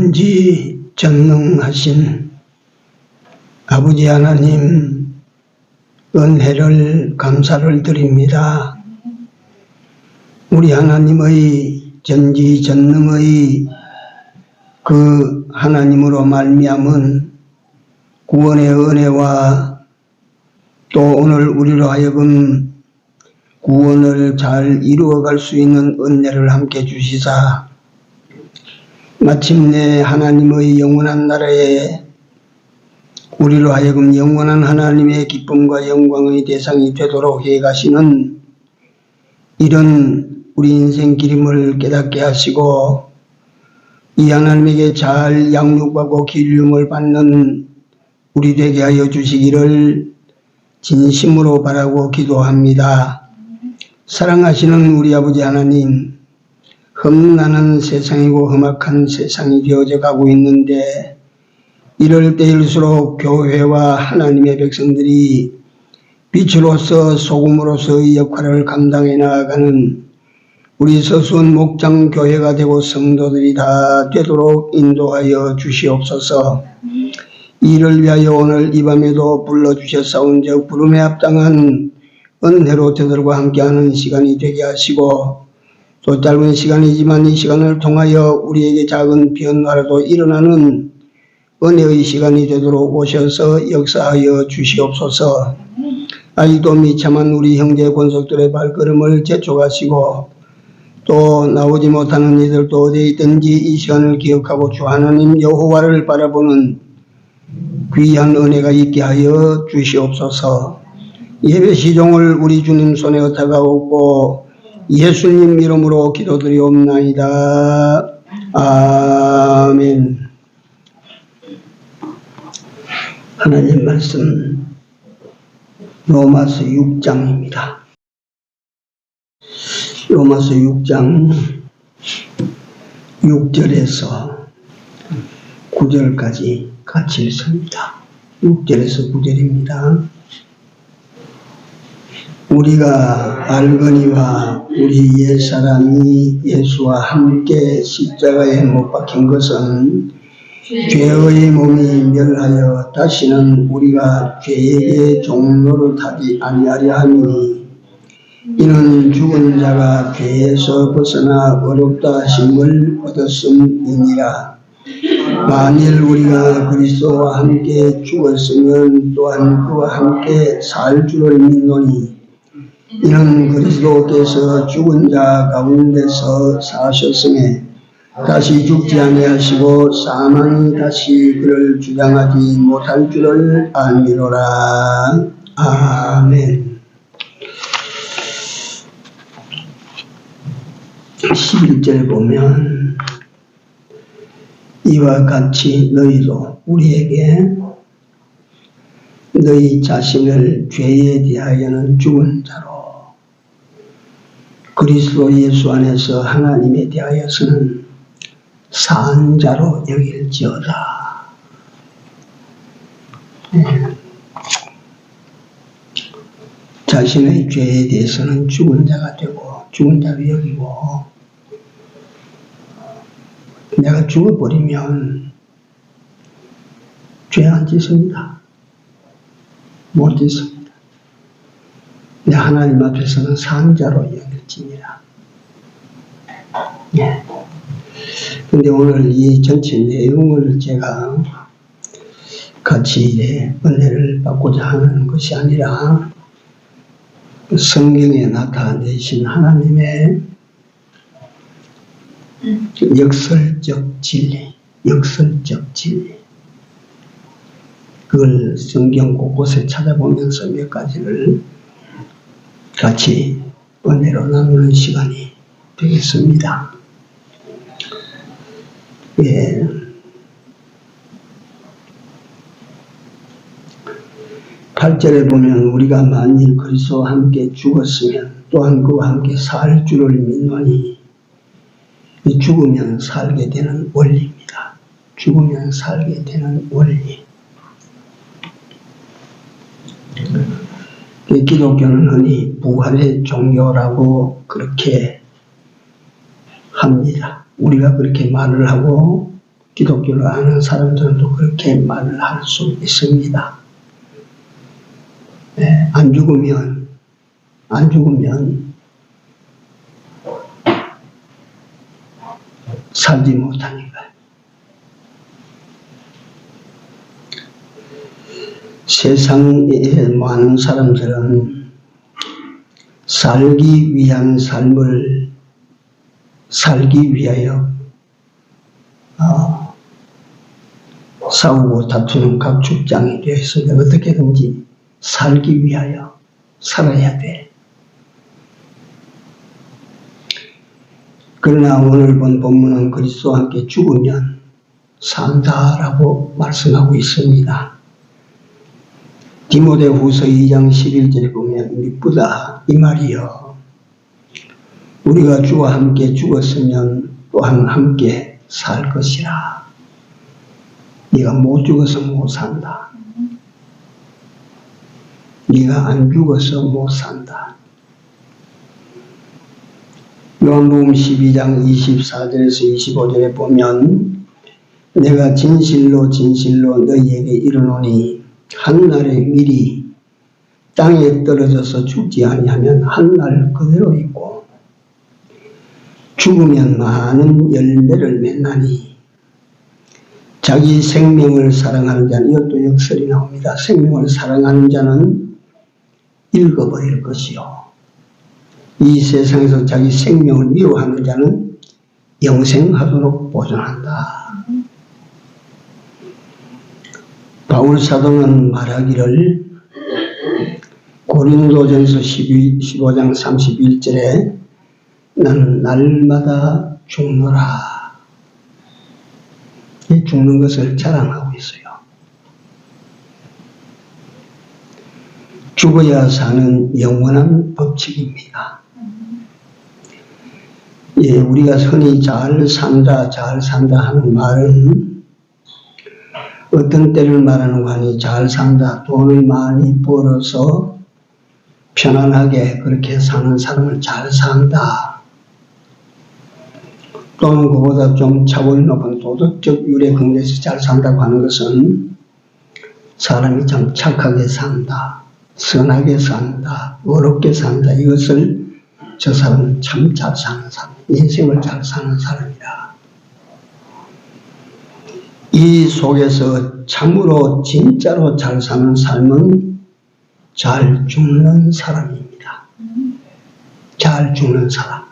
전지전능하신 아버지 하나님, 은혜를 감사를 드립니다. 우리 하나님의 전지전능의 그 하나님으로 말미암은 구원의 은혜와 또 오늘 우리로 하여금 구원을 잘 이루어갈 수 있는 은혜를 함께 주시사 마침내 하나님의 영원한 나라에 우리로 하여금 영원한 하나님의 기쁨과 영광의 대상이 되도록 해가시는 이런 우리 인생 기림을 깨닫게 하시고 이 하나님에게 잘 양육하고 기름을 받는 우리 되게 하여 주시기를 진심으로 바라고 기도합니다. 사랑하시는 우리 아버지 하나님, 험난한 세상이고 험악한 세상이 되어져 가고 있는데 이럴 때일수록 교회와 하나님의 백성들이 빛으로서 소금으로서의 역할을 감당해 나아가는 우리 서수원 목장 교회가 되고 성도들이 다 되도록 인도하여 주시옵소서. 이를 위하여 오늘 이 밤에도 불러주셨사온즉 부름에 합당한 은혜로 저들과 함께하는 시간이 되게 하시고 또 짧은 시간이지만 이 시간을 통하여 우리에게 작은 변화라도 일어나는 은혜의 시간이 되도록 오셔서 역사하여 주시옵소서. 아직도 미참한 우리 형제 권속들의 발걸음을 재촉하시고 또 나오지 못하는 이들도 어디에 있든지 이 시간을 기억하고 주 하나님 여호와를 바라보는 귀한 은혜가 있게 하여 주시옵소서. 예배 시종을 우리 주님 손에 얻어가옵고 예수님 이름으로 기도드리옵나이다. 아멘. 하나님 말씀 로마서 6장입니다. 로마서 6장 6절에서 9절까지 같이 읽습니다. 6절에서 9절입니다. 우리가 알거니와 우리 옛사람이 예수와 함께 십자가에 못 박힌 것은 죄의 몸이 멸하여 다시는 우리가 죄에게 종로를 타지 아니하려 함이니 이는 죽은 자가 죄에서 벗어나 어렵다 하심을 얻었음이니라. 만일 우리가 그리스도와 함께 죽었으면 또한 그와 함께 살 줄을 믿노니 이는 그리스도께서 죽은 자 가운데서 사셨음에 다시 죽지 아니하시고 사망이 다시 그를 주장하지 못할 줄을 알미로라. 아멘. 11절 보면 이와 같이 너희도 우리에게 너희 자신을 죄에 대하여는 죽은 자로 그리스도 예수 안에서 하나님에 대하여서는 산 자로 여길지어다. 자신의 죄에 대해서는 죽은 자가 되고 죽은 자로 여기고 내가 죽어버리면 죄 안 짓습니다. 못 짓습니다. 내 하나님 앞에서는 산 자로 여길지니라. 예. 근데 오늘 이 전체 내용을 제가 같이 은혜를 받고자 하는 것이 아니라 성경에 나타내신 하나님의 역설적 진리, 그걸 성경 곳곳에 찾아보면서 몇 가지를 같이 은혜로 나누는 시간이 되겠습니다. 예. 8절에 보면 우리가 만일 그리스도와 함께 죽었으면 또한 그와 함께 살 줄을 믿노니 죽으면 살게 되는 원리입니다. 죽으면 살게 되는 원리. 기독교는 흔히 부활의 종교라고 그렇게 합니다. 우리가 그렇게 말을 하고 기독교를 아는 사람들도 그렇게 말을 할 수 있습니다. 네, 안 죽으면 살지 못하니까. 세상에 많은 사람들은 살기 위한 삶을 살기 위하여 싸우고 다투는 각축장이 되어 있습니다. 어떻게든지 살기 위하여 살아야 돼. 그러나 오늘 본 본문은 그리스도와 함께 죽으면 산다라고 말씀하고 있습니다. 디모데후서 2장 11절에 보면 미쁘다 이 말이요. 우리가 주와 함께 죽었으면 또한 함께 살 것이라. 네가 못 죽어서 못 산다. 네가 안 죽어서 못 산다. 요한복음 12장 24절에서 25절에 보면 내가 진실로 진실로 너희에게 이르노니 한날에 미리 땅에 떨어져서 죽지 아니하면 한날 그대로 있고 죽으면 많은 열매를 맺나니 자기 생명을 사랑하는 자는 이것도 역설이 나옵니다. 생명을 사랑하는 자는 읽어버릴 것이요 이 세상에서 자기 생명을 미워하는 자는 영생하도록 보존한다. 바울 사도는 말하기를 고린도전서 15장 31절에 나는 날마다 죽노라. 이 죽는 것을 자랑하고 있어요. 죽어야 사는 영원한 법칙입니다. 예, 우리가 흔히 잘 산다 하는 말은 어떤 때를 말하는 거 아니 잘 산다, 돈을 많이 벌어서 편안하게 그렇게 사는 사람을 잘 산다. 또는 그보다 좀 차원이 높은 도덕적 유래 근거에서 잘 산다고 하는 것은 사람이 참 착하게 산다, 선하게 산다, 어렵게 산다. 이것을 저 사람은 참 잘 사는 사람, 인생을 잘 사는 사람이다. 이 속에서 참으로 진짜로 잘 사는 삶은 잘 죽는 사람입니다. 잘 죽는 사람.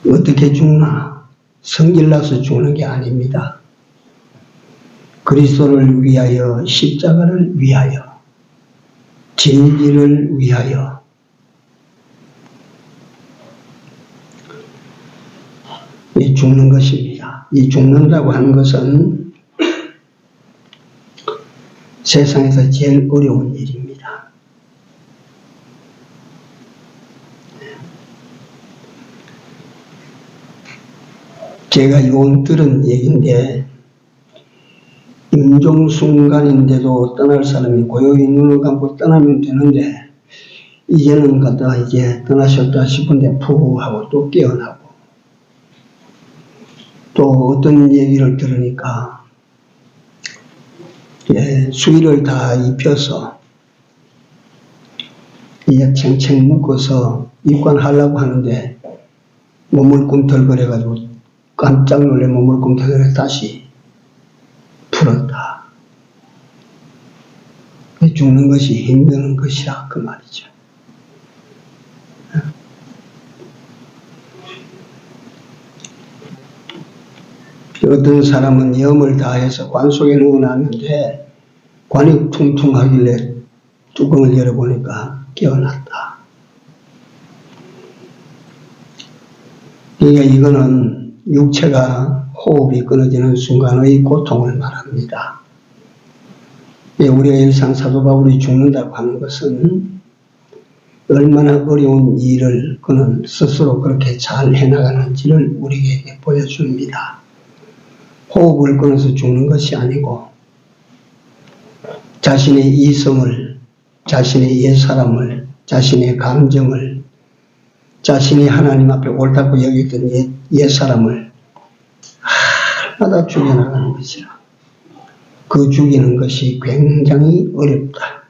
어떻게 죽나? 성질나서 죽는 게 아닙니다. 그리스도를 위하여, 십자가를 위하여, 진리를 위하여 이 죽는 것입니다. 이 죽는다고 하는 것은 세상에서 제일 어려운 일입니다. 제가 요즘 들은 얘기인데 임종순간인데도 떠날 사람이 고요히 눈을 감고 떠나면 되는데 이제는 갖다가 이제 떠나셨다 싶은데 푸 하고 또 깨어나고 또 어떤 얘기를 들으니까 수의를 다 입혀서 이제 챙챙 묶어서 입관하려고 하는데 몸을 꿈틀거려가지고 깜짝 놀래 몸을 꿈틀거려 다시 풀었다. 죽는 것이 힘든 것이라 그 말이죠. 어떤 사람은 염을 다해서 관 속에 넣어놨는데 관이 퉁퉁하길래 뚜껑을 열어보니까 깨어났다. 그러니까 이거는 육체가 호흡이 끊어지는 순간의 고통을 말합니다. 우리가 일상 사도 바울이 죽는다고 하는 것은 얼마나 어려운 일을 그는 스스로 그렇게 잘 해나가는지를 우리에게 보여줍니다. 호흡을 끊어서 죽는 것이 아니고 자신의 이성을, 자신의 옛사람을, 자신의 감정을, 자신이 하나님 앞에 옳다고 여겼던 옛사람을 하나하나 죽여나가는 것이라. 그 죽이는 것이 굉장히 어렵다.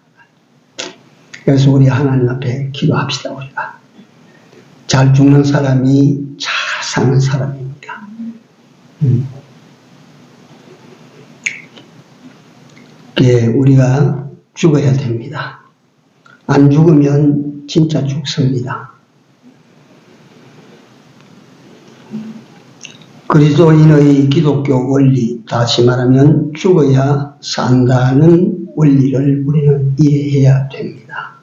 그래서 우리 하나님 앞에 기도합시다. 우리가 잘 죽는 사람이 잘 사는 사람입니다. 예, 우리가 죽어야 됩니다. 안 죽으면 진짜 죽습니다. 그리스도인의 기독교 원리, 다시 말하면 죽어야 산다는 원리를 우리는 이해해야 됩니다.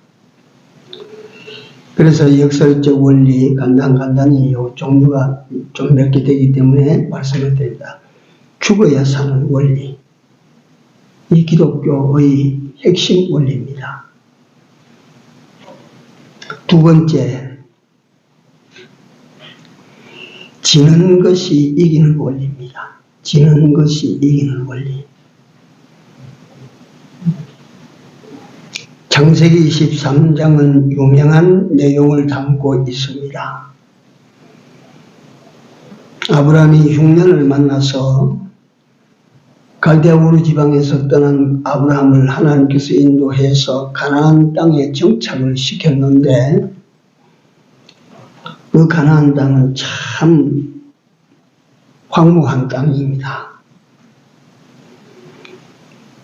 그래서 역설적 원리, 간단히 종류가 좀 몇 개 되기 때문에 말씀을 드립니다. 죽어야 사는 원리. 이 기독교의 핵심 원리입니다. 두 번째, 지는 것이 이기는 원리입니다. 지는 것이 이기는 원리. 창세기 23장은 유명한 내용을 담고 있습니다. 아브라함이 흉년을 만나서 갈대아 우르 지방에서 떠난 아브라함을 하나님께서 인도해서 가나안 땅에 정착을 시켰는데 그 가나안 땅은 참 황무한 땅입니다.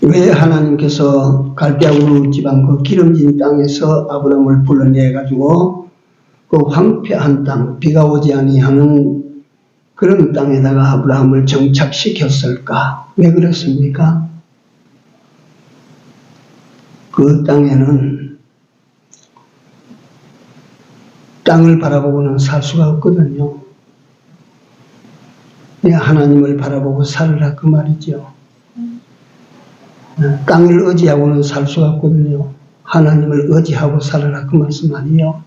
왜 하나님께서 갈대아 우르 지방 그 기름진 땅에서 아브라함을 불러내 가지고 그 황폐한 땅, 비가 오지 아니하는 그런 땅에다가 아브라함을 정착시켰을까? 왜 그렇습니까? 그 땅에는 땅을 바라보고는 살 수가 없거든요. 하나님을 바라보고 살으라 그 말이죠. 땅을 의지하고는 살 수가 없거든요. 하나님을 의지하고 살아라 그 말씀 아니에요.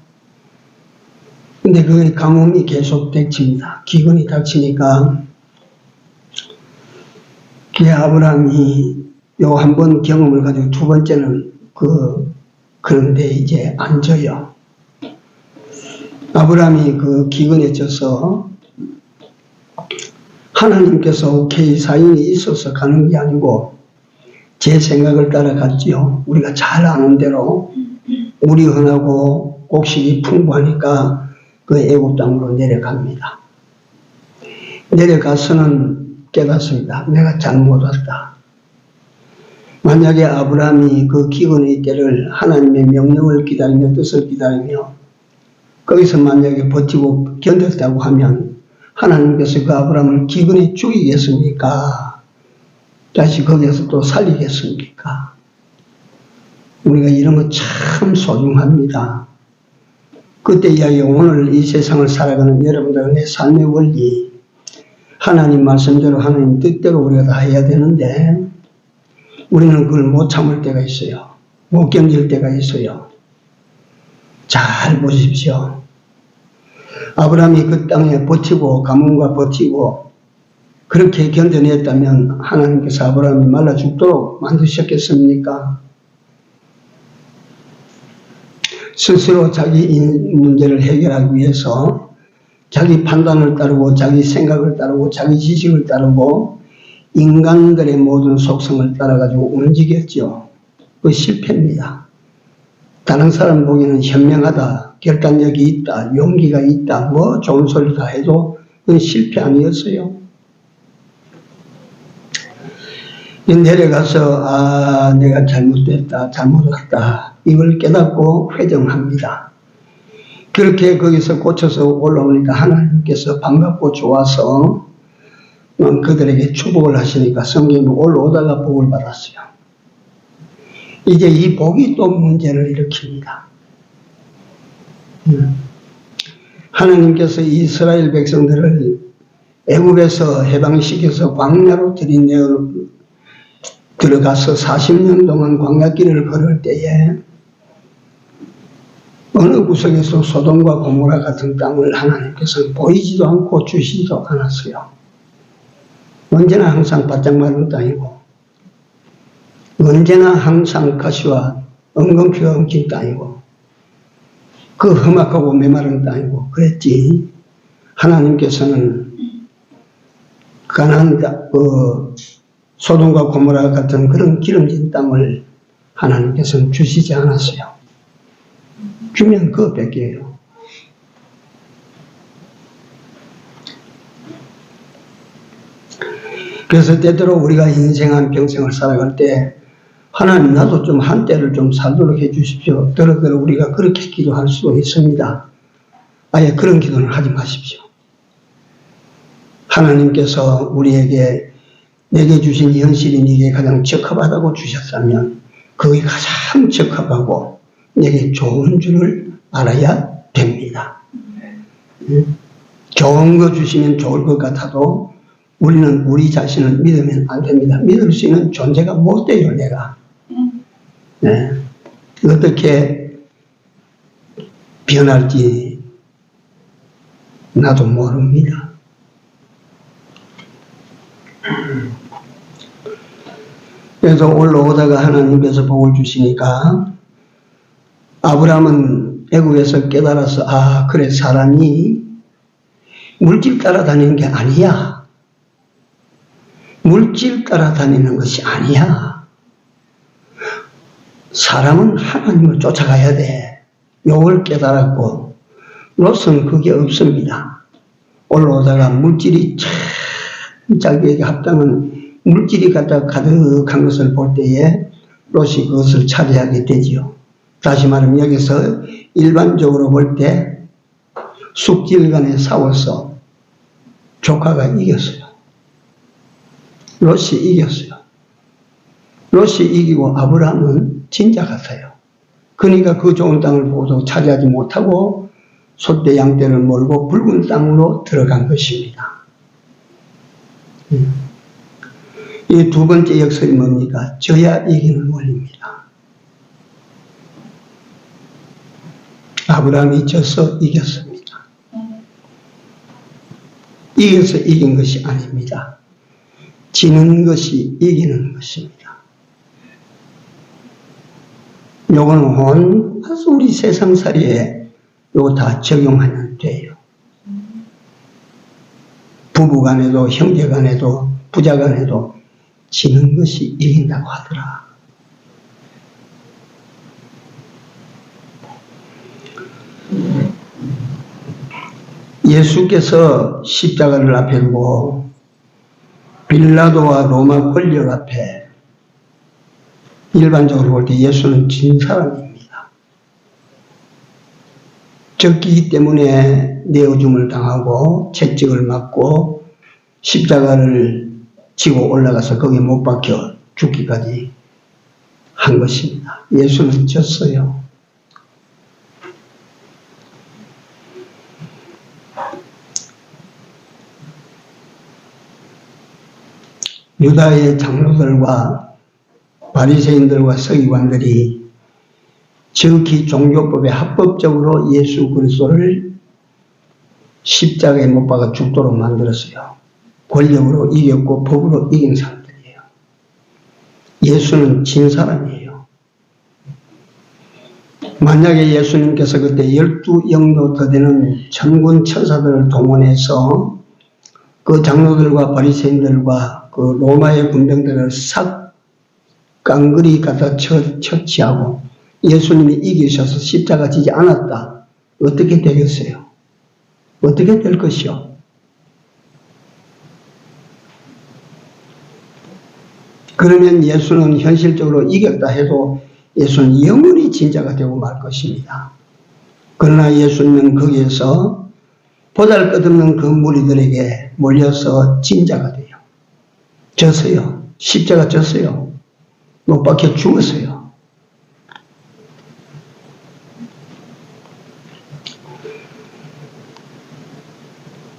근데 그 가뭄이 계속 닥칩니다. 기근이 닥치니까 아브라함이 요 한 번 경험을 가지고 두 번째는 그런데 이제 안 져요. 아브라함이 그 기근에 져서 하나님께서 오케이 사인이 있어서 가는 게 아니고 제 생각을 따라갔지요. 우리가 잘 아는 대로 물이 흔하고 곡식이 풍부하니까 그 애굽 땅으로 내려갑니다. 내려가서는 깨닫습니다. 내가 잘못 왔다. 만약에 아브라함이 그 기근의 때를 하나님의 명령을 기다리며 뜻을 기다리며 거기서 만약에 버티고 견뎠다고 하면 하나님께서 그 아브라함을 기근에 죽이겠습니까? 다시 거기에서 또 살리겠습니까? 우리가 이런 거 참 소중합니다. 그때 이야기 오늘 이 세상을 살아가는 여러분들의 내 삶의 원리, 하나님 말씀대로 하나님 뜻대로 우리가 다 해야 되는데 우리는 그걸 못 참을 때가 있어요. 못 견딜 때가 있어요. 잘 보십시오. 아브라함이 그 땅에 버티고 가뭄과 버티고 그렇게 견뎌냈다면 하나님께서 아브라함이 말라 죽도록 만드셨겠습니까? 스스로 자기 문제를 해결하기 위해서 자기 판단을 따르고 자기 생각을 따르고 자기 지식을 따르고 인간들의 모든 속성을 따라가지고 움직였죠. 그 실패입니다. 다른 사람 보기에는 현명하다, 결단력이 있다, 용기가 있다, 뭐 좋은 소리 다 해도 그건 실패 아니었어요. 내려가서 내가 잘못됐다, 잘못 왔다 이걸 깨닫고 회정합니다. 그렇게 거기서 고쳐서 올라오니까 하나님께서 반갑고 좋아서 그들에게 축복을 하시니까 성경에 올라오다가 복을 받았어요. 이제 이 복이 또 문제를 일으킵니다. 하나님께서 이스라엘 백성들을 애굽에서 해방시켜서 광야로 들어가서 40년 동안 광야길을 걸을 때에 어느 구석에서 소돔과 고모라 같은 땅을 하나님께서 보이지도 않고 주시지도 않았어요. 언제나 항상 바짝 마른 땅이고 언제나 항상 가시와 엉겅퀴가 엉킨 땅이고 그 험악하고 메마른 땅이고 그랬지. 하나님께서는 가나안 소돔과 고모라 같은 그런 기름진 땅을 하나님께서는 주시지 않았어요. 주면 그거 뺏겨요. 그래서 때때로 우리가 인생 한 평생을 살아갈 때 하나님 나도 좀 한때를 좀 살도록 해 주십시오. 더러더러 우리가 그렇게 기도할 수도 있습니다. 아예 그런 기도는 하지 마십시오. 하나님께서 우리에게 내게 주신 현실이 네게 가장 적합하다고 주셨다면 그게 가장 적합하고 내게 좋은 줄을 알아야 됩니다. 좋은 거 주시면 좋을 것 같아도 우리는 우리 자신을 믿으면 안 됩니다. 믿을 수 있는 존재가 못 돼요, 내가. 네. 어떻게 변할지 나도 모릅니다. 그래서 올라오다가 하나님께서 복을 주시니까 아브라함은 애국에서 깨달아서 아 그래 사람이 물질 따라다니는 게 아니야. 물질 따라다니는 것이 아니야. 사람은 하나님을 쫓아가야 돼. 요걸 깨달았고 롯은 그게 없습니다. 올라오다가 물질이 참 자기에게 합당한 물질이 갖다 가득한 것을 볼 때에 롯이 그것을 차지하게 되지요. 다시 말하면 여기서 일반적으로 볼 때 숙질 간에 싸워서 조카가 이겼어요. 롯이 이겼어요. 롯이 이기고 아브라함은 진짜 같아요. 그러니까 그 좋은 땅을 보고도 차지하지 못하고 소떼 양떼를 몰고 붉은 땅으로 들어간 것입니다. 이 두 번째 역설이 뭡니까? 져야 이기는 원리입니다. 아브라함이 져서 이겼습니다. 이겨서 이긴 것이 아닙니다. 지는 것이 이기는 것입니다. 요거는 아주 우리 세상살이에 요거 다 적용하면 돼요. 부부간에도 형제간에도 부자간에도 지는 것이 이긴다고 하더라. 예수께서 십자가를 앞에 두고 빌라도와 로마 권력 앞에 일반적으로 볼 때 예수는 진 사람입니다. 적기 때문에 내어줌을 당하고 채찍을 맞고 십자가를 지고 올라가서 거기에 못 박혀 죽기까지 한 것입니다. 예수는 졌어요. 유다의 장로들과 바리새인들과 서기관들이 지극히 종교법에 합법적으로 예수 그리스도를 십자가에 못 박아 죽도록 만들었어요. 권력으로 이겼고 법으로 이긴 사람들이에요. 예수는 진 사람이에요. 만약에 예수님께서 그때 12영도 더 되는 천군 천사들을 동원해서 그 장로들과 바리새인들과 그 로마의 군병들을 싹 깡그리 갖다 처치하고 예수님이 이기셔서 십자가 지지 않았다. 어떻게 되겠어요? 어떻게 될 것이요? 그러면 예수는 현실적으로 이겼다 해도 예수는 영원히 진짜가 되고 말 것입니다. 그러나 예수님은 거기에서 보잘것없는 그 무리들에게 몰려서 진짜가 돼요. 졌어요. 십자가 졌어요. 못 박혀 죽었어요.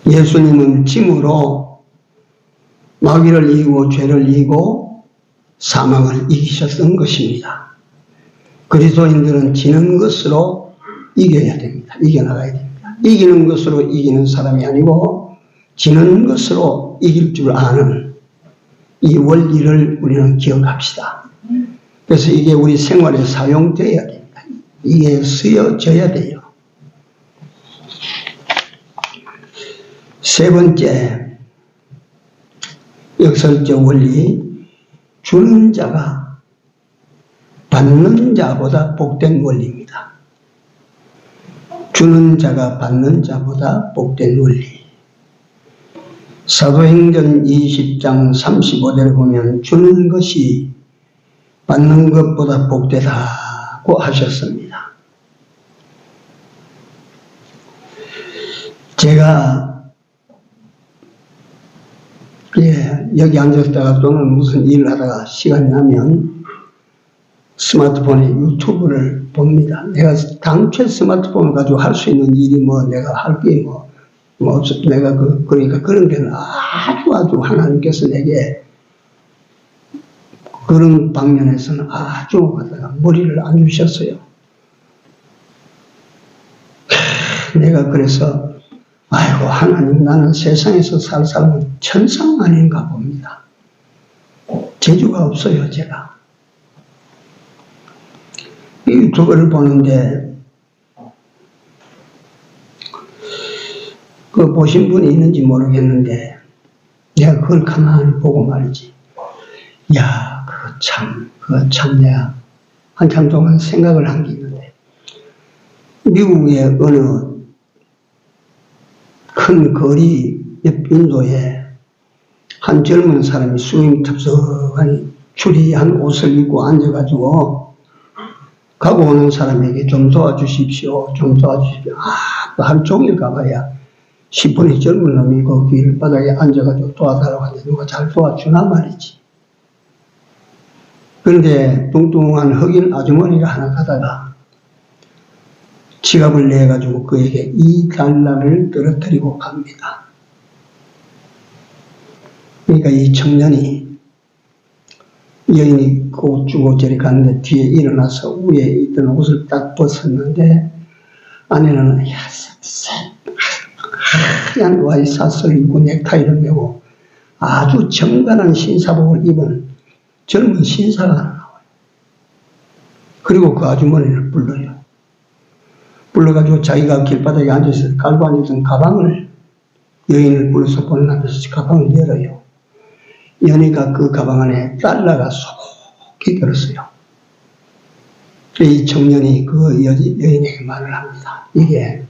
예수님은 짐으로 마귀를 이기고 죄를 이기고 사망을 이기셨던 것입니다. 그리스도인들은 지는 것으로 이겨야 됩니다. 이겨나가야 됩니다. 이기는 것으로 이기는 사람이 아니고 지는 것으로 이길 줄 아는 이 원리를 우리는 기억합시다. 그래서 이게 우리 생활에 사용되어야 됩니다. 이게 쓰여져야 돼요. 세 번째, 역설적 원리, 주는 자가 받는 자보다 복된 원리입니다. 주는 자가 받는 자보다 복된 원리. 사도행전 20장 35절에 보면 주는 것이 받는 것보다 복되다고 하셨습니다. 제가 여기 앉았다가 또는 무슨 일을 하다가 시간이 나면 스마트폰에 유튜브를 봅니다. 내가 당초에 스마트폰을 가지고 할 수 있는 일이 내가 할 게 내가 그러니까 그런 데는 아주 하나님께서 내게 그런 방면에서는 아주 갖다가 머리를 안 주셨어요. 내가 그래서 아이고 하나님, 나는 세상에서 살 사람은 천상 아닌가 봅니다. 재주가 없어요, 제가. 이 유튜브를 보는데 그 보신 분이 있는지 모르겠는데 내가 그걸 가만히 보고 말이지. 야, 그거 참 내가 한참 동안 생각을 한 게 있는데, 미국의 어느 큰 거리 옆 인도에 한 젊은 사람이 수임 탑석하니 추리한 옷을 입고 앉아가지고 가고 오는 사람에게 좀 도와주십시오. 하루 종일 가봐야 10분이 젊은 놈이 그 길바닥에 앉아가지고 도와달라고 하는데 누가 잘 도와주나 말이지. 그런데 뚱뚱한 흑인 아주머니가 하나 가다가 지갑을 내가지고 그에게 $2를 떨어뜨리고 갑니다. 그러니까 이 청년이 여인이 그 옷 주고 저리 갔는데 뒤에 일어나서 위에 있던 옷을 딱 벗었는데 안에는 하얀 와이셔츠를 입고 넥타이를 메고 아주 정갈한 신사복을 입은 젊은 신사가 나와요. 그리고 그 아주머니를 불러요. 불러가지고 자기가 길바닥에 앉아서 깔고 앉았던 가방을 여인을 불러서 보내면서 가방을 열어요. 여니까 그 가방 안에 달러가 속히 들었어요. 이 청년이 그 여인에게 말을 합니다. 이게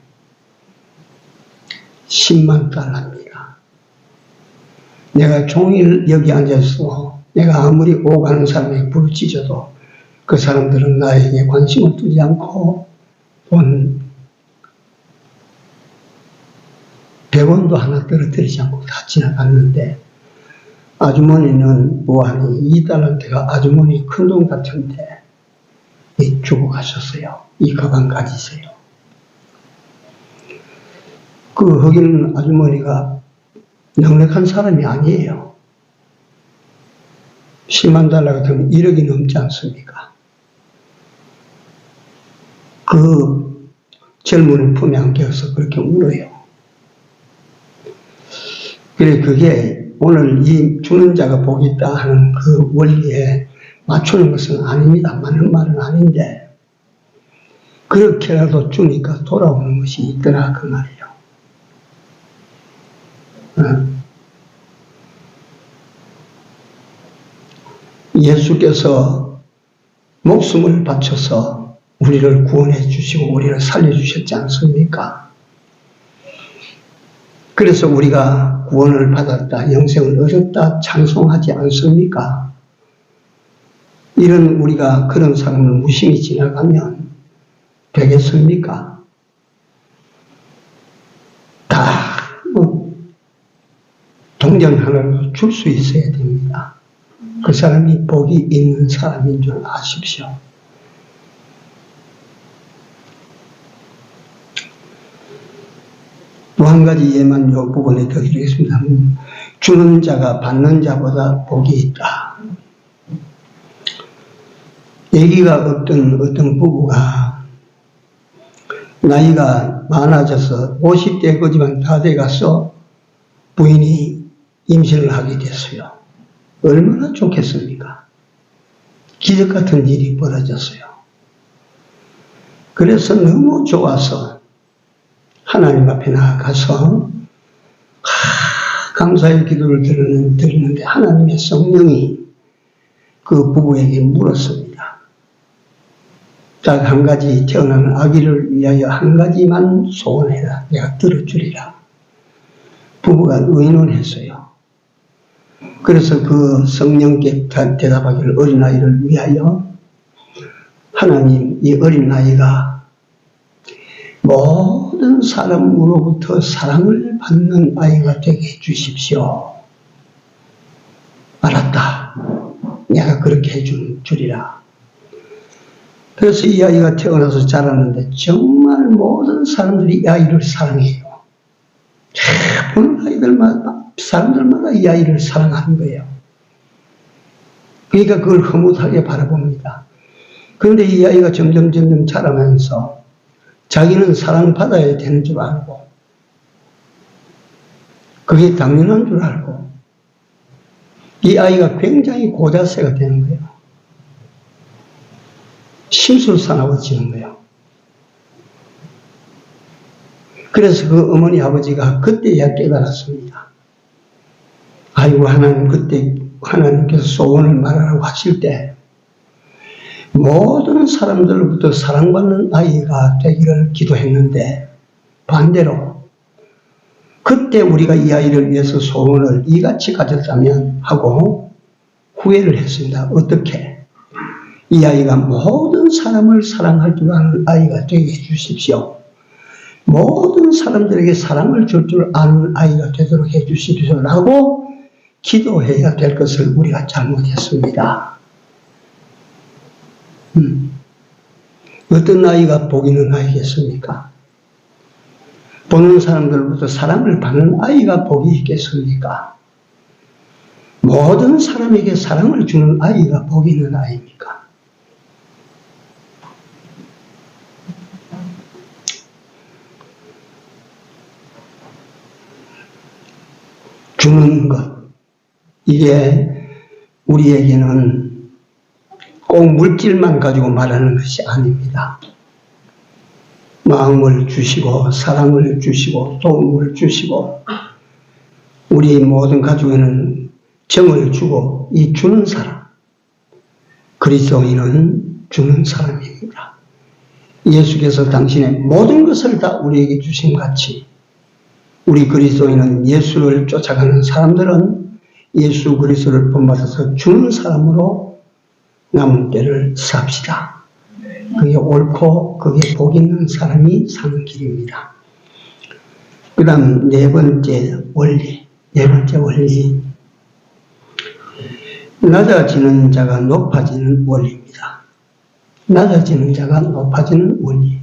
$100,000입니다. 내가 종일 여기 앉아서 내가 아무리 오가는 사람에게 부르짖어도 그 사람들은 나에게 관심을 두지 않고 돈 100원도 하나 떨어뜨리지 않고 다 지나갔는데 아주머니는 뭐하니 $2가 아주머니 큰돈 같은데 주고 가셨어요. 이 가방 가지세요. 그 흑인 아주머니가 넉넉한 사람이 아니에요. $100,000 같으면 1억이 넘지 않습니까? 그 젊은이 품에 안겨서 그렇게 울어요. 그래, 그게 오늘 이 주는 자가 복이 있다 하는 그 원리에 맞추는 것은 아닙니다. 맞는 말은 아닌데, 그렇게라도 주니까 돌아오는 것이 있더라, 그 말이에요. 예수께서 목숨을 바쳐서 우리를 구원해 주시고 우리를 살려주셨지 않습니까? 그래서 우리가 구원을 받았다, 영생을 얻었다 찬송하지 않습니까? 이런 우리가 그런 사람을 무심히 지나가면 되겠습니까? 다 동전 하나로 줄 수 있어야 됩니다. 그 사람이 복이 있는 사람인 줄 아십시오. 또 한 가지 예만 요 부분에 더 드리겠습니다. 주는 자가 받는 자보다 복이 있다. 얘기가 없던 어떤 부부가 나이가 많아져서 50대 거지만 다 돼가서 부인이 임신을 하게 됐어요. 얼마나 좋겠습니까? 기적 같은 일이 벌어졌어요. 그래서 너무 좋아서 하나님 앞에 나아가서 감사의 기도를 드리는데 하나님의 성령이 그 부부에게 물었습니다. 딱 한 가지 태어나는 아기를 위하여 한 가지만 소원해라. 내가 들어주리라. 부부가 의논했어요. 그래서 그 성령께 대답하기를 어린아이를 위하여 하나님 이 어린아이가 모든 사람으로부터 사랑을 받는 아이가 되게 해주십시오. 알았다. 내가 그렇게 해주리라. 그래서 이 아이가 태어나서 자랐는데 정말 모든 사람들이 이 아이를 사랑해요. 보는 사람들마다 이 아이를 사랑하는 거예요. 그러니까 그걸 흐뭇하게 바라봅니다. 그런데 이 아이가 점점 자라면서 자기는 사랑받아야 되는 줄 알고 그게 당연한 줄 알고 이 아이가 굉장히 고자세가 되는 거예요. 심술사나워지는 거예요. 그래서 그 어머니 아버지가 그때야 깨달았습니다. 아이고 하나님 그때 하나님께서 소원을 말하라고 하실 때 모든 사람들로부터 사랑받는 아이가 되기를 기도했는데 반대로 그때 우리가 이 아이를 위해서 소원을 이같이 가졌다면 하고 후회를 했습니다. 어떻게? 이 아이가 모든 사람을 사랑할 줄 아는 아이가 되게 해주십시오. 모든 사람들에게 사랑을 줄 줄 아는 아이가 되도록 해주십시오라고 기도해야 될 것을 우리가 잘못했습니다. 어떤 아이가 복 있는 아이겠습니까? 보는 사람들로부터 사랑을 받는 아이가 복이 있겠습니까? 모든 사람에게 사랑을 주는 아이가 복 있는 아이입니까? 주는 것, 이게 우리에게는 꼭 물질만 가지고 말하는 것이 아닙니다. 마음을 주시고 사랑을 주시고 도움을 주시고 우리 모든 가족에는 정을 주고 이 주는 사람, 그리스도인은 주는 사람입니다. 예수께서 당신의 모든 것을 다 우리에게 주심같이 우리 그리스도인은 예수를 쫓아가는 사람들은 예수 그리스도를 본받아서 주는 사람으로 남은 때를 삽시다. 그게 옳고 그게 복 있는 사람이 사는 길입니다. 그 다음 네 번째 원리. 낮아지는 자가 높아지는 원리입니다. 낮아지는 자가 높아지는 원리.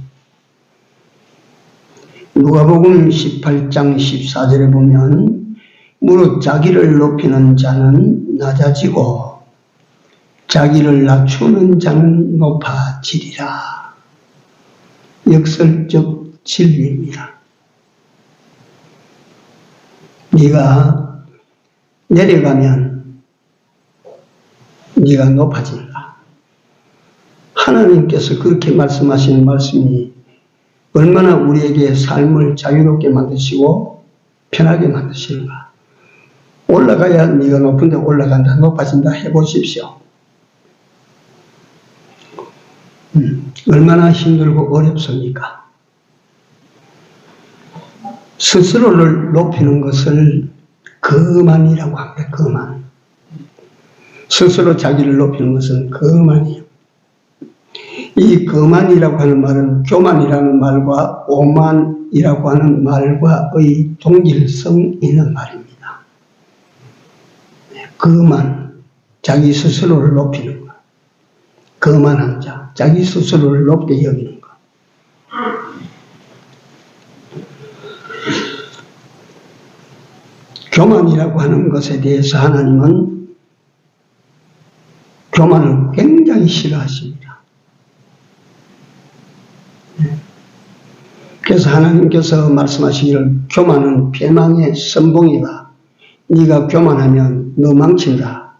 누가복음 18장 14절에 보면 무릇 자기를 높이는 자는 낮아지고 자기를 낮추는 자는 높아지리라. 역설적 진리입니다. 네가 내려가면 네가 높아진다. 하나님께서 그렇게 말씀하시는 말씀이 얼마나 우리에게 삶을 자유롭게 만드시고 편하게 만드시는가. 올라가야 네가 높은 데 올라간다, 높아진다 해보십시오. 얼마나 힘들고 어렵습니까? 스스로를 높이는 것을 거만이라고 합니다. 거만. 스스로 자기를 높이는 것은 거만이에요. 이 거만이라고 하는 말은 교만이라는 말과 오만이라고 하는 말과의 동질성 있는 말입니다. 거만, 자기 스스로를 높이는 것. 거만한 자, 자기 스스로를 높게 여기는 것. 교만이라고 하는 것에 대해서 하나님은 교만을 굉장히 싫어하십니다. 그래서 하나님께서 말씀하시기를 교만은 패망의 선봉이다. 네가 교만하면 너 망친다.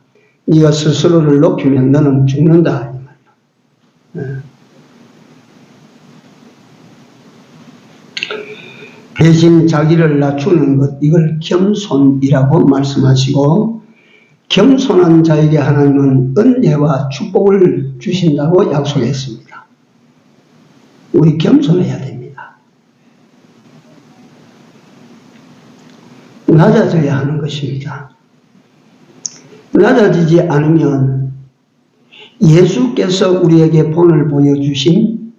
네가 스스로를 높이면 너는 죽는다. 대신 자기를 낮추는 것, 이걸 겸손이라고 말씀하시고, 겸손한 자에게 하나님은 은혜와 축복을 주신다고 약속했습니다. 우리 겸손해야 됩니다. 낮아져야 하는 것입니다. 낮아지지 않으면 예수께서 우리에게 본을 보여주신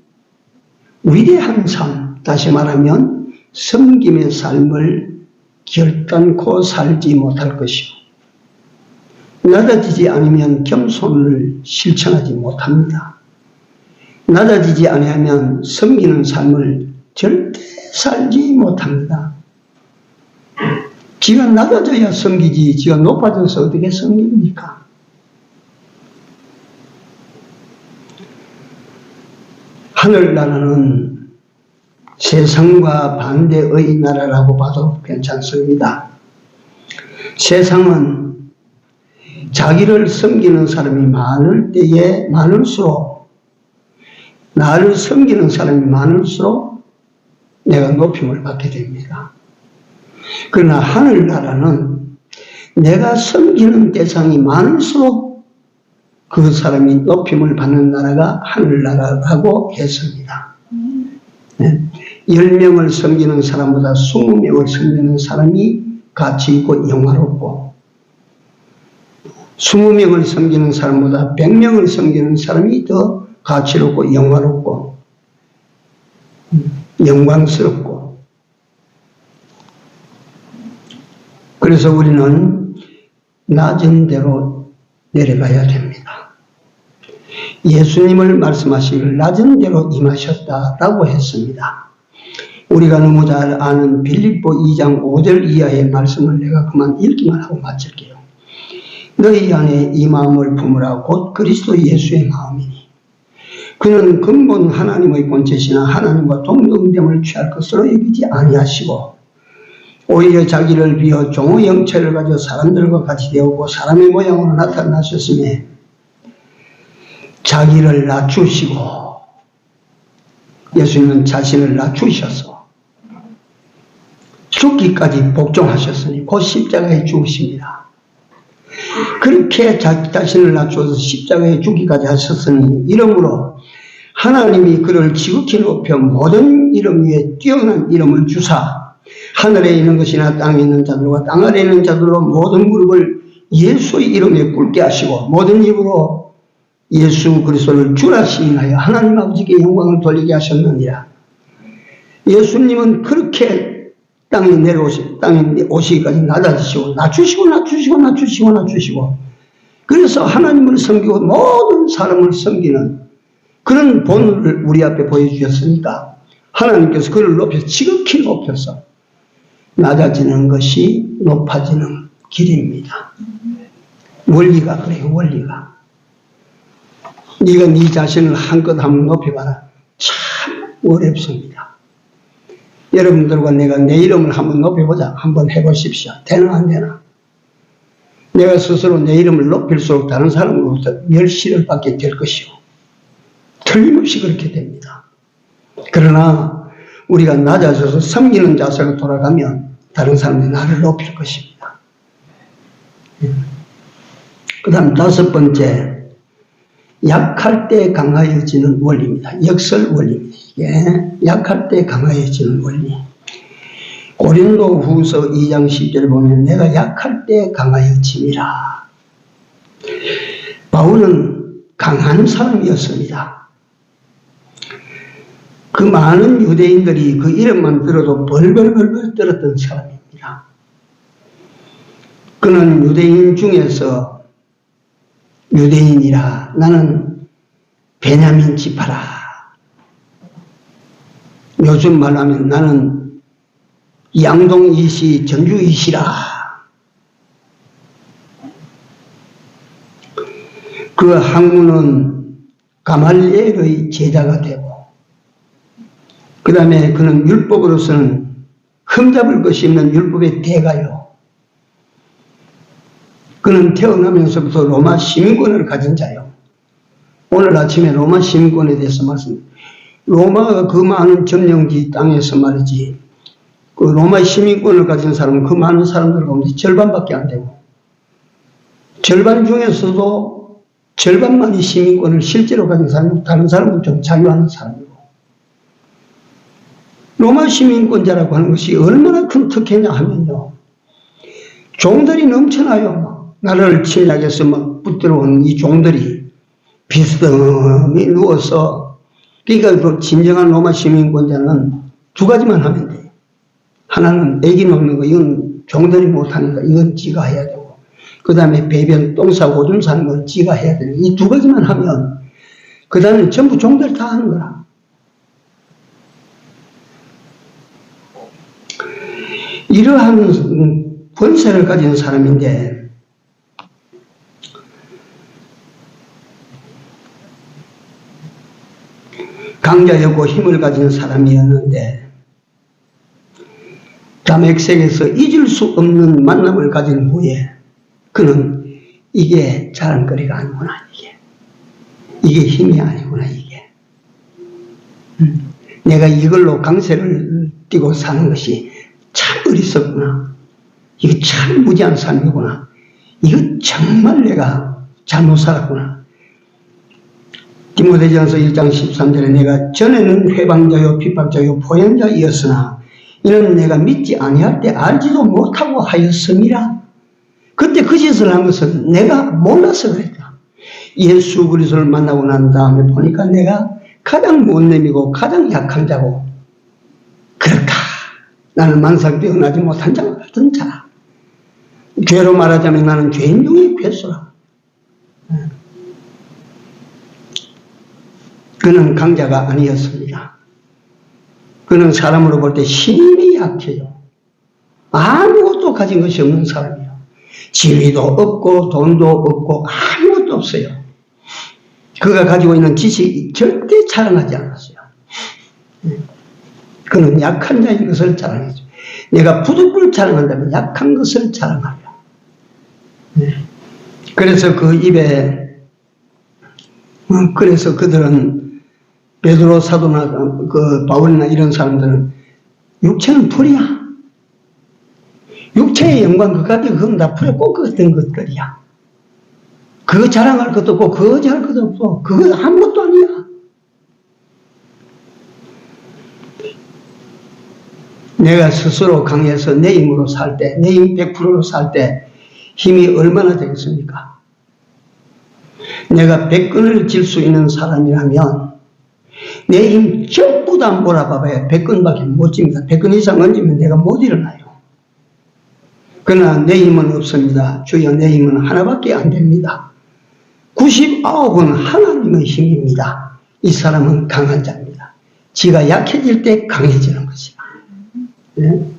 위대한 삶, 다시 말하면 섬김의 삶을 결단코 살지 못할 것이고, 낮아지지 않으면 겸손을 실천하지 못합니다. 낮아지지 않으면 섬기는 삶을 절대 살지 못합니다. 지가 낮아져야 섬기지, 지가 높아져서 어떻게 섬깁니까? 하늘나라는 세상과 반대의 나라라고 봐도 괜찮습니다. 세상은 자기를 섬기는 사람이 많을 때에 많을수록, 나를 섬기는 사람이 많을수록 내가 높임을 받게 됩니다. 그러나 하늘나라는 내가 섬기는 대상이 많을수록 그 사람이 높임을 받는 나라가 하늘나라라고 했습니다. 10명을 섬기는 사람보다 20명을 섬기는 사람이 가치 있고 영화롭고, 20명을 섬기는 사람보다 100명을 섬기는 사람이 더 가치롭고 영화롭고 영광스럽고, 그래서 우리는 낮은 대로 내려가야 됩니다. 예수님을 말씀하시기를 낮은 대로 임하셨다라고 했습니다. 우리가 너무 잘 아는 빌립보 2장 5절 이하의 말씀을 내가 그만 읽기만 하고 마칠게요. 너희 안에 이 마음을 품으라. 곧 그리스도 예수의 마음이니 그는 근본 하나님의 본체시나 하나님과 동등됨을 취할 것으로 여기지 아니하시고 오히려 자기를 비어 종의 형체를 가져 사람들과 같이 되었고 사람의 모양으로 나타나셨으며 자기를 낮추시고, 예수님은 자신을 낮추셔서 죽기까지 복종하셨으니 곧 십자가에 죽으십니다. 그렇게 자기 자신을 낮추어서 십자가에 죽기까지 하셨으니 이러므로 하나님이 그를 지극히 높여 모든 이름 위에 뛰어난 이름을 주사 하늘에 있는 것이나 땅에 있는 자들과 땅 아래에 있는 자들로 모든 무릎을 예수의 이름에 꿇게 하시고 모든 입으로 예수 그리스도를 주라 시인하여 하나님 아버지께 영광을 돌리게 하셨느니라. 예수님은 그렇게 땅에 오시기까지 낮아지시고 낮추시고 그래서 하나님을 섬기고 모든 사람을 섬기는 그런 본을 우리 앞에 보여주셨으니까 하나님께서 그를 높여서 지극히 높여서 낮아지는 것이 높아지는 길입니다. 원리가 그래요. 원리가. 네가 네 자신을 한껏 한번 높여봐라. 참 어렵습니다. 여러분들과 내가 내 이름을 한번 높여보자. 한번 해보십시오. 되나 안 되나? 내가 스스로 내 이름을 높일수록 다른 사람으로부터 멸시를 받게 될 것이요. 틀림없이 그렇게 됩니다. 그러나 우리가 낮아져서 섬기는 자세로 돌아가면 다른 사람들이 나를 높일 것입니다. 그 다음 5번째, 약할 때 강하여지는 원리입니다. 역설 원리입니다. 이게 약할 때 강하여지는 원리. 고린도 후서 2장 10절을 보면 내가 약할 때 강하여짐이라. 바울은 강한 사람이었습니다. 그 많은 유대인들이 그 이름만 들어도 벌벌벌벌 떨었던 사람입니다. 그는 유대인 중에서 유대인이라 나는 베냐민 지파라. 요즘 말로 하면 나는 양동 이시 전주 이시라. 그 학문은 가말리엘의 제자가 되고 그 다음에 그는 율법으로서는 흠잡을 것이 없는 율법의 대가요. 그는 태어나면서부터 로마 시민권을 가진 자요. 오늘 아침에 로마 시민권에 대해서 말씀드립니다. 로마가 그 많은 점령지 땅에서 말이지 그 로마 시민권을 가진 사람은 그 많은 사람들 가운데 절반밖에 안 되고, 절반 중에서도 절반만이 시민권을 실제로 가진 사람이고, 다른 사람은 좀 자유하는 사람이고, 로마 시민권자라고 하는 것이 얼마나 큰 특혜냐 하면요, 종들이 넘쳐나요. 나라를 침략해서 막 붙들어온 이 종들이 비스듬히 누워서, 그러니까 그 진정한 로마 시민권자는 두 가지만 하면 돼요. 하나는 애기 놓는 거, 이건 종들이 못하니까 이건 지가 해야 되고, 그 다음에 배변, 똥 싸고 오줌 싸는 건 지가 해야 되고, 이 두 가지만 하면 그 다음에 전부 종들이 다 하는 거라. 이러한 권세를 가진 사람인데, 강자였고 힘을 가진 사람이었는데, 다메섹에서 잊을 수 없는 만남을 가진 후에 그는 이게 자랑거리가 아니구나, 이게 힘이 아니구나, 이게 내가 이걸로 강세를 띠고 사는 것이 참 어리석구나, 이거 참 무지한 삶이구나, 이거 정말 내가 잘못 살았구나. 디모데전서 1장 13절에 내가 전에는 회방자요 핍박자요 포행자이었으나 이는 내가 믿지 아니할 때 알지도 못하고 하였음이라. 그때 그 짓을 한 것은 내가 몰라서 그랬다. 예수 그리스도를 만나고 난 다음에 보니까 내가 가장 못내미고 가장 약한 자고, 그렇다, 나는 망상 뛰어나지 못한 자와 같은 자라. 죄로 말하자면 나는 죄인 중의 괴수라. 그는 강자가 아니었습니다. 그는 사람으로 볼 때 힘이 약해요. 아무것도 가진 것이 없는 사람이에요. 지위도 없고 돈도 없고 아무것도 없어요. 그가 가지고 있는 지식이 절대 자랑하지 않았어요. 그는 약한 자인 것을 자랑했죠. 내가 부득불 자랑한다면 약한 것을 자랑하려. 그래서 그 입에, 그래서 그들은 베드로 사도나 그 바울이나 이런 사람들은 육체는 풀이야. 육체의 영광 그까지 그건 다 풀에 꽂혔던 것들이야. 그거 자랑할 것도 없고 그거 할 것도 없고 그건 아무것도 아니야. 내가 스스로 강해서 내 힘으로 살 때, 내 힘 100%로 살 때 힘이 얼마나 되겠습니까? 내가 100근을 질 수 있는 사람이라면 내 힘 전부 다 몰아봐봐야 100근밖에 못 집니다. 100근 이상 얹으면 내가 못 일어나요. 그러나 내 힘은 없습니다. 주여, 내 힘은 하나밖에 안 됩니다. 99은 하나님의 힘입니다. 이 사람은 강한 자입니다. 지가 약해질 때 강해지는 것이다. 네?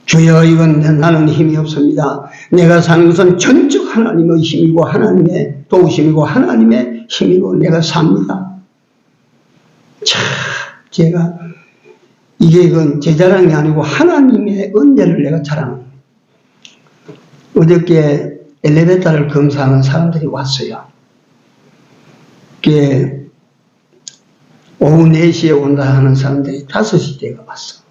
주여, 이건 나는 힘이 없습니다. 내가 사는 것은 전적 하나님의 힘이고 하나님의 도우심이고 하나님의 힘이고 내가 삽니다. 참, 제가 이건 제 자랑이 아니고 하나님의 은혜를 내가 자랑합니다. 어저께 엘리베이터를 검사하는 사람들이 왔어요. 그게 오후 4시에 온다 하는 사람들이 5시 때가 왔어.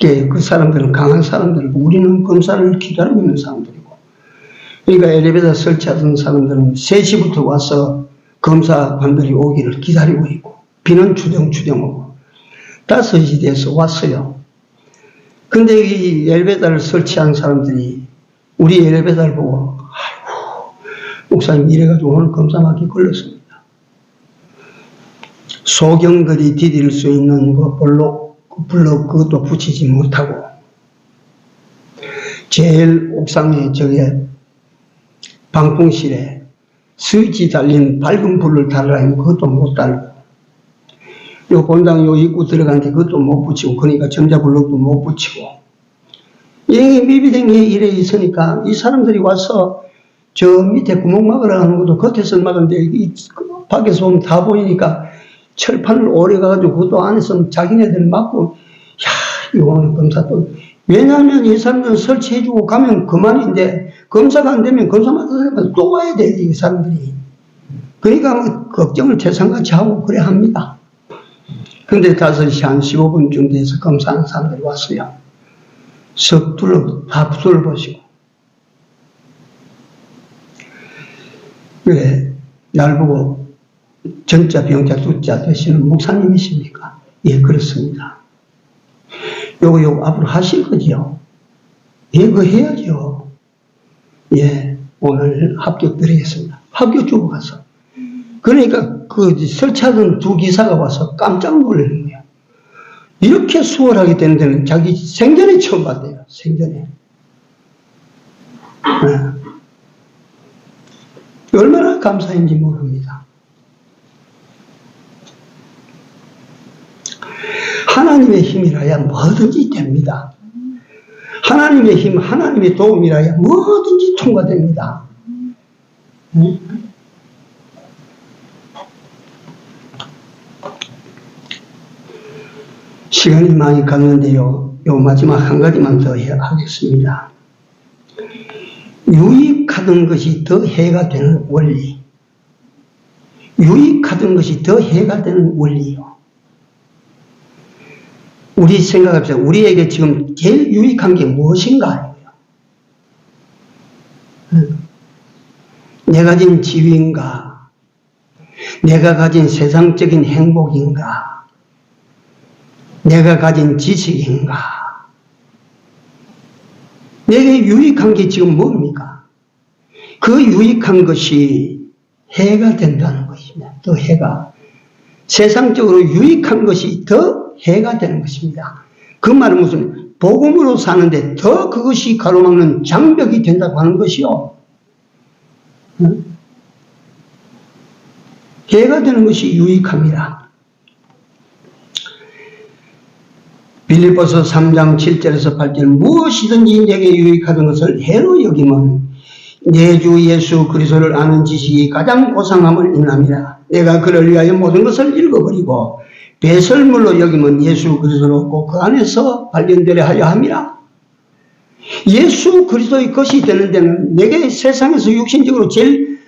그 사람들은 강한 사람들이고 우리는 검사를 기다리고 있는 사람들이고, 그러니까 엘리베이터 설치하던 사람들은 3시부터 와서 검사관들이 오기를 기다리고 있고, 비는 추정추정 오고 5시 돼서 왔어요. 근데 이 엘리베이터를 설치한 사람들이 우리 엘리베이터를 보고, 아이고, 목사님 이래가지고 오늘 검사막이 걸렸습니다. 소경들이 디딜 수 있는 거 블록 그것도 붙이지 못하고, 제일 옥상에 저게 방풍실에 스위치 달린 밝은 불을 달라 하면 그것도 못 달고, 요 본당 요 입구 들어가는데 그것도 못 붙이고, 그러니까 전자블록도 못 붙이고, 이 미비된 게 이래 있으니까 이 사람들이 와서 저 밑에 구멍 막으라 하는 것도 겉에서 막았는데 이 밖에서 보면 다 보이니까 철판을 오래 가가지고 그것도 안에서 자기네들 막고, 야, 이거는 검사 또, 왜냐하면 이 사람들은 설치해주고 가면 그만인데 검사가 안 되면 검사만 또 와야 돼, 이 사람들이. 그러니까 뭐 걱정을 태산같이 하고 그래 합니다. 근데 5시 한 15분쯤 돼서 검사하는 사람들이 왔어요. 석 다 둘러보시고. 그래, 날 보고 전자 병자 두자 되시는 목사님이십니까? 예, 그렇습니다. 요거 앞으로 하실 거지요? 예, 그거 해야죠. 예, 오늘 합격 드리겠습니다. 합격 주고 가서. 그러니까 설치하던 두 기사가 와서 깜짝 놀라는 거예요. 이렇게 수월하게 되는 데는 자기 생전에 처음 봤대요. 생전에. 네. 얼마나 감사한지 모릅니다. 하나님의 힘이라야 뭐든지 됩니다. 하나님의 힘, 하나님의 도움이라야 뭐든지 통과됩니다. 시간이 많이 갔는데요. 요 마지막 한 가지만 더 하겠습니다. 유익하던 것이 더 해가 되는 원리. 유익하던 것이 더 해가 되는 원리요. 우리 생각합시다. 우리에게 지금 제일 유익한 게 무엇인가? 내가 가진 지위인가? 내가 가진 세상적인 행복인가? 내가 가진 지식인가? 내게 유익한 게 지금 뭡니까? 그 유익한 것이 해가 된다는 것입니다. 더 해가. 세상적으로 유익한 것이 더 해가 되는 것입니다. 그 말은 무슨 복음으로 사는데 더 그것이 가로막는 장벽이 된다고 하는 것이요. 해가 되는 것이 유익합니다. 빌립보서 3장 7절에서 8절 무엇이든지 내게 유익하던 것을 해로 여김은 내 주 예수 그리스도를 아는 지식이 가장 고상함을 인함이라. 내가 그를 위하여 모든 것을 읽어버리고 배설물로 여기면 예수 그리스도를 얻고 그 안에서 발견되려 하려 함이라. 예수 그리스도의 것이 되는 데는 내게 세상에서 육신적으로 제일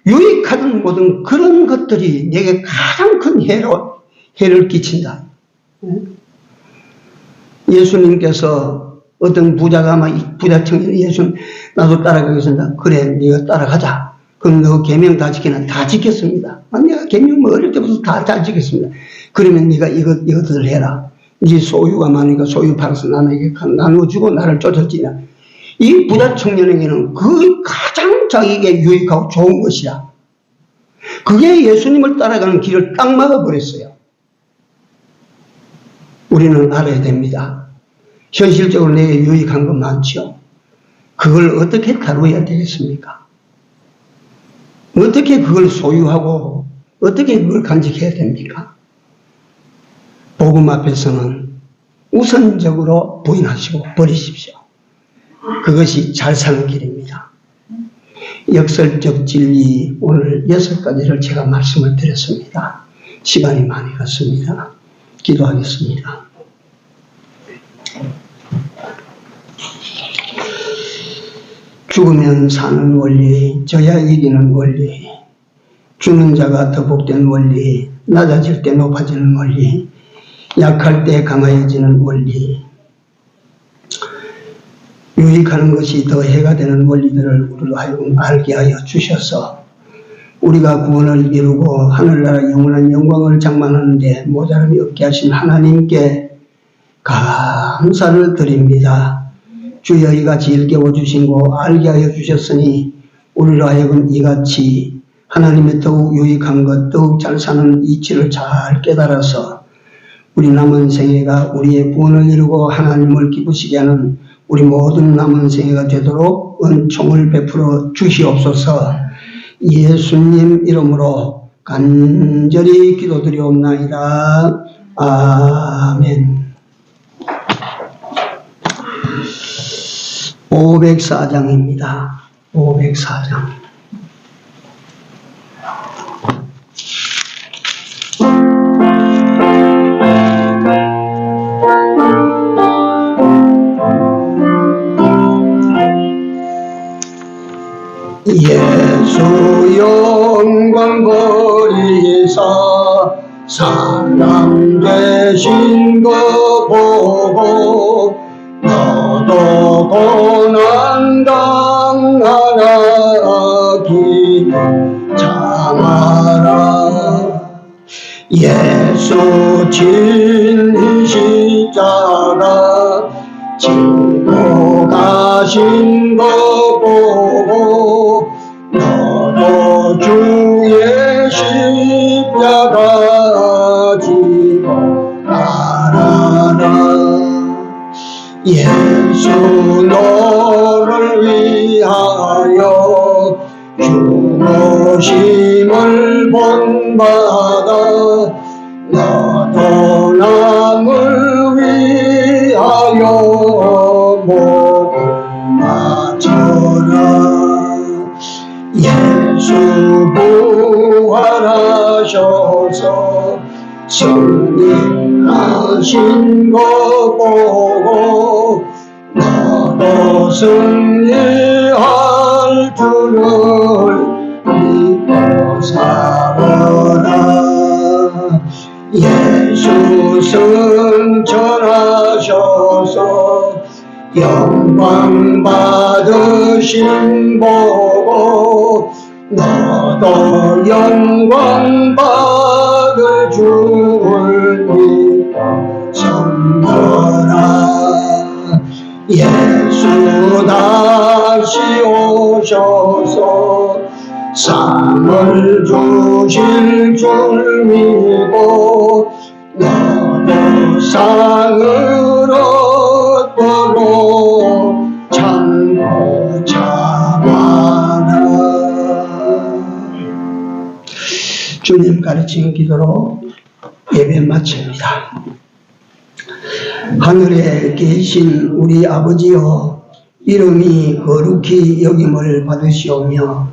유익하던 모든 그런 것들이 내게 가장 큰 해를 끼친다. 예수님께서 어떤 부자가 막 부자 청년이 예수 나도 따라가겠습니다. 그래, 네가 따라가자. 그럼 너 계명 다 지키나? 다 지켰습니다. 내가 계명 뭐 어릴 때부터 다 지켰습니다. 그러면 네가 이것들을 해라. 네 소유가 많으니까 소유 팔아서 남에게 나눠주고 나를 쫓을지냐. 이 부자 청년에게는 그 가장 자기에게 유익하고 좋은 것이야. 그게 예수님을 따라가는 길을 딱 막아버렸어요. 우리는 알아야 됩니다. 현실적으로 내게 유익한 건 많죠. 그걸 어떻게 다루어야 되겠습니까? 어떻게 그걸 소유하고 어떻게 그걸 간직해야 됩니까? 복음 앞에서는 우선적으로 부인하시고 버리십시오. 그것이 잘 사는 길입니다. 역설적 진리 오늘 6가지를 제가 말씀을 드렸습니다. 시간이 많이 갔습니다. 기도하겠습니다. 죽으면 사는 원리, 져야 이기는 원리, 주는 자가 더 복된 원리, 낮아질 때 높아지는 원리, 약할 때 강해지는 원리, 유익하는 것이 더 해가 되는 원리들을 우리로 하여금 알게 하여 주셔서 우리가 구원을 이루고 하늘나라 영원한 영광을 장만하는데 모자람이 없게 하신 하나님께 감사를 드립니다. 주여 이같이 일깨워 주시고 알게 하여 주셨으니 우리로 하여금 이같이 하나님의 더욱 유익한 것, 더욱 잘 사는 이치를 잘 깨달아서 우리 남은 생애가 우리의 구원을 이루고 하나님을 기쁘시게 하는 우리 모든 남은 생애가 되도록 은총을 베풀어 주시옵소서. 예수님 이름으로 간절히 기도드리옵나이다. 아멘. 504장입니다. 504장. 예수 영광 버리사 사람 되신 거 보고 너도 고난 당하기 참아라. 예수 진리 십자가 지고 가신 거 보고 너도 주의 십자가 지고 가라. 예수 너를 위하여 죽으심을 본받아 너도 남을 위하여 목을 바쳐라. 예수 부활하셔서 승리하신 거 보고 너도 승리할 줄을 믿고 살아라. 예수 승천하셔서 영광 받으신 보고 너도 영광 받을 줄 믿고 섬겨라. 예수 다시 오셔서 상을 주실 줄 믿고 너도 상을 얻도록 참고 참아라. 주님 가르친 기도로 예배 마칩니다. 하늘에 계신 우리 아버지여, 이름이 거룩히 여김을 받으시오며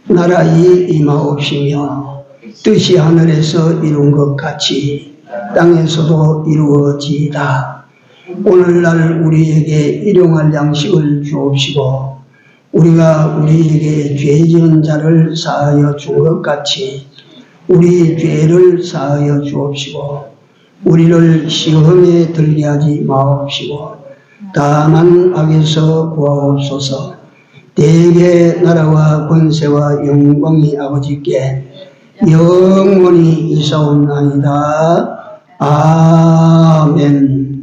나라의 임하옵시며 뜻이 하늘에서 이룬 것 같이 땅에서도 이루어지이다. 오늘날 우리에게 일용할 양식을 주옵시고 우리가 우리에게 죄 지은 자를 사하여 준 것 같이 우리 죄를 사하여 주옵시고 우리를 시험에 들게 하지 마옵시고 다만 악에서 구하옵소서. 대개 나라와 권세와 영광이 아버지께 영원히 있사옵나이다. 아멘.